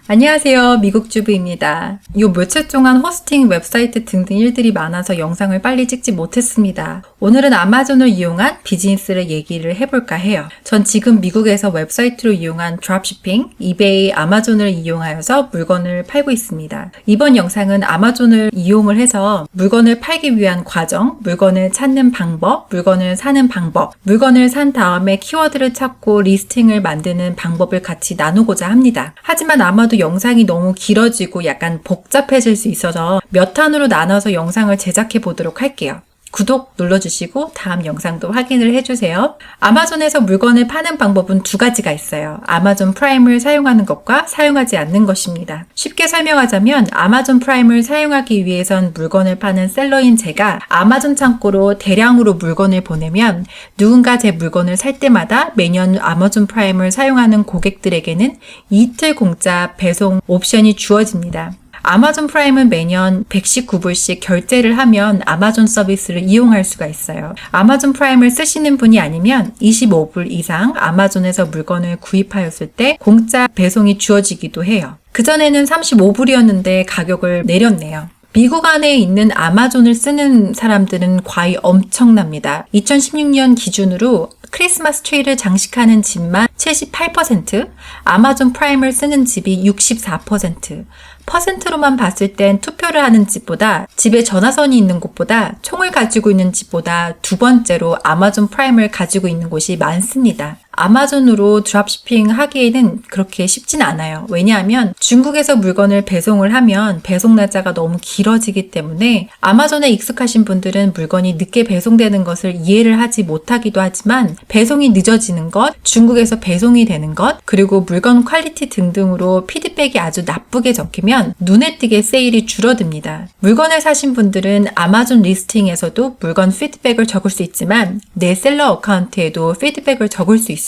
안녕하세요. 미국주부입니다. 요 며칠 동안 호스팅 웹사이트 등등 일들이 많아서 영상을 빨리 찍지 못했습니다. 오늘은 아마존을 이용한 비즈니스를 얘기를 해볼까 해요. 전 지금 미국에서 웹사이트로 이용한 드롭시핑, 이베이, 아마존을 이용하여서 물건을 팔고 있습니다. 이번 영상은 아마존을 이용을 해서 물건을 팔기 위한 과정, 물건을 찾는 방법, 물건을 사는 방법, 물건을 산 다음에 키워드를 찾고 리스팅을 만드는 방법을 같이 나누고자 합니다. 하지만 아마도 영상이 너무 길어지고 약간 복잡해질 수 있어서 몇 탄으로 나눠서 영상을 제작해 보도록 할게요. 구독 눌러주시고 다음 영상도 확인을 해주세요. 아마존에서 물건을 파는 방법은 두 가지가 있어요. 아마존 프라임을 사용하는 것과 사용하지 않는 것입니다. 쉽게 설명하자면 아마존 프라임을 사용하기 위해선 물건을 파는 셀러인 제가 아마존 창고로 대량으로 물건을 보내면 누군가 제 물건을 살 때마다 매년 아마존 프라임을 사용하는 고객들에게는 이틀 공짜 배송 옵션이 주어집니다. 아마존 프라임은 매년 119불씩 결제를 하면 아마존 서비스를 이용할 수가 있어요. 아마존 프라임을 쓰시는 분이 아니면 25불 이상 아마존에서 물건을 구입하였을 때 공짜 배송이 주어지기도 해요. 그전에는 35불이었는데 가격을 내렸네요. 미국 안에 있는 아마존을 쓰는 사람들은 과히 엄청납니다. 2016년 기준으로 크리스마스 트리를 장식하는 집만 78%, 아마존 프라임을 쓰는 집이 64%, 퍼센트로만 봤을 땐 투표를 하는 집보다 집에 전화선이 있는 곳보다 총을 가지고 있는 집보다 두 번째로 아마존 프라임을 가지고 있는 곳이 많습니다. 아마존으로 드롭시핑 하기에는 그렇게 쉽진 않아요. 왜냐하면 중국에서 물건을 배송을 하면 배송 날짜가 너무 길어지기 때문에 아마존에 익숙하신 분들은 물건이 늦게 배송되는 것을 이해를 하지 못하기도 하지만 배송이 늦어지는 것, 중국에서 배송이 되는 것, 그리고 물건 퀄리티 등등으로 피드백이 아주 나쁘게 적히면 눈에 띄게 세일이 줄어듭니다. 물건을 사신 분들은 아마존 리스팅에서도 물건 피드백을 적을 수 있지만 내 셀러 어카운트에도 피드백을 적을 수 있습니다.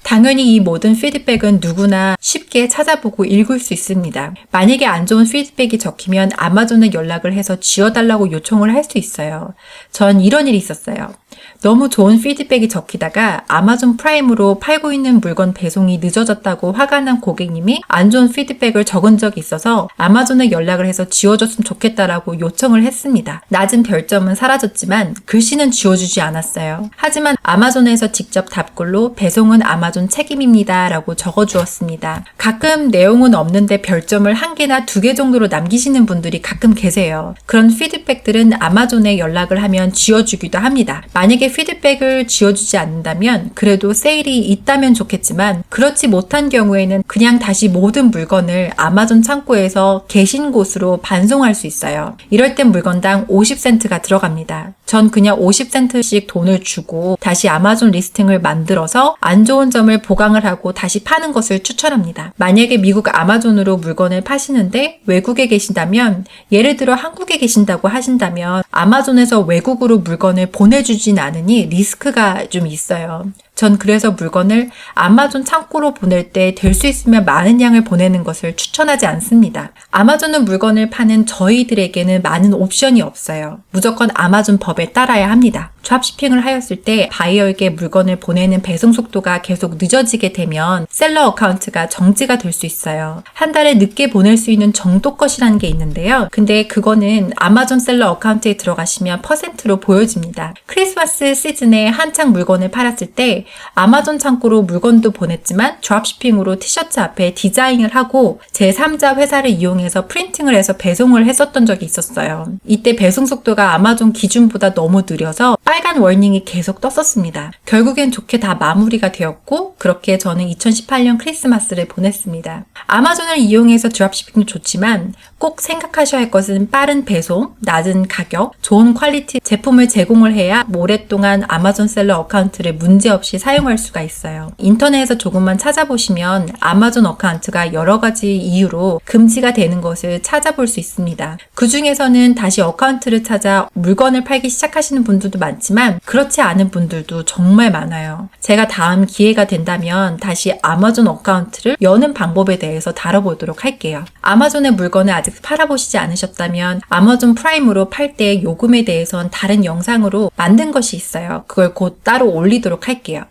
당연히 이 모든 피드백은 누구나 쉽게 찾아보고 읽을 수 있습니다. 만약에 안 좋은 피드백이 적히면 아마존에 연락을 해서 지워달라고 요청을 할 수 있어요. 전 이런 일이 있었어요. 너무 좋은 피드백이 적히다가 아마존 프라임으로 팔고 있는 물건 배송이 늦어졌다고 화가 난 고객님이 안 좋은 피드백을 적은 적이 있어서 아마존에 연락을 해서 지워줬으면 좋겠다라고 요청을 했습니다. 낮은 별점은 사라졌지만 글씨는 지워주지 않았어요. 하지만 아마존에서 직접 답글로 배송은 아마존 책임입니다 라고 적어주었습니다. 가끔 내용은 없는데 별점을 1개나 2개 정도로 남기시는 분들이 가끔 계세요. 그런 피드백들은 아마존에 연락을 하면 지워주기도 합니다. 만약에 피드백을 지워주지 않는다면 그래도 세일이 있다면 좋겠지만 그렇지 못한 경우에는 그냥 다시 모든 물건을 아마존 창고에서 계신 곳으로 반송할 수 있어요. 이럴 땐 물건당 50센트가 들어갑니다. 전 그냥 50센트씩 돈을 주고 다시 아마존 리스팅을 만들어서 안 좋은 점을 보강을 하고 다시 파는 것을 추천합니다. 만약에 미국 아마존으로 물건을 파시는데 외국에 계신다면 예를 들어 한국에 계신다고 하신다면 아마존에서 외국으로 물건을 보내주진 않으니 리스크가 좀 있어요. 전 그래서 물건을 아마존 창고로 보낼 때 될 수 있으면 많은 양을 보내는 것을 추천하지 않습니다. 아마존은 물건을 파는 저희들에게는 많은 옵션이 없어요. 무조건 아마존 법에 따라야 합니다. 드롭시핑을 하였을 때 바이어에게 물건을 보내는 배송 속도가 계속 늦어지게 되면 셀러 어카운트가 정지가 될 수 있어요. 한 달에 늦게 보낼 수 있는 정도 것이라는 게 있는데요. 근데 그거는 아마존 셀러 어카운트에 들어가시면 퍼센트로 보여집니다. 크리스마스 시즌에 한창 물건을 팔았을 때 아마존 창고로 물건도 보냈지만 드롭시핑으로 티셔츠 앞에 디자인을 하고 제3자 회사를 이용해서 프린팅을 해서 배송을 했었던 적이 있었어요. 이때 배송 속도가 아마존 기준보다 너무 느려서 빨간 워닝이 계속 떴었습니다. 결국엔 좋게 다 마무리가 되었고 그렇게 저는 2018년 크리스마스를 보냈습니다. 아마존을 이용해서 드롭시핑도 좋지만 꼭 생각하셔야 할 것은 빠른 배송, 낮은 가격, 좋은 퀄리티 제품을 제공을 해야 오랫동안 아마존 셀러 어카운트를 문제없이 사용할 수가 있어요. 인터넷에서 조금만 찾아보시면 아마존 어카운트가 여러 가지 이유로 금지가 되는 것을 찾아볼 수 있습니다. 그 중에서는 다시 어카운트를 찾아 물건을 팔기 시작하시는 분들도 많지만 그렇지 않은 분들도 정말 많아요. 제가 다음 기회가 된다면 다시 아마존 어카운트를 여는 방법에 대해서 다뤄보도록 할게요. 아마존의 물건을 아직 팔아보시지 않으셨다면 아마존 프라임으로 팔 때 요금에 대해선 다른 영상으로 만든 것이 있어요. 그걸 곧 따로 올리도록 할게요.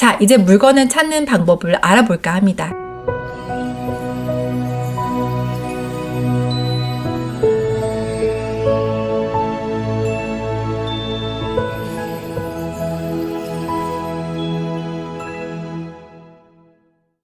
자, 이제 물건을 찾는 방법을 알아볼까 합니다.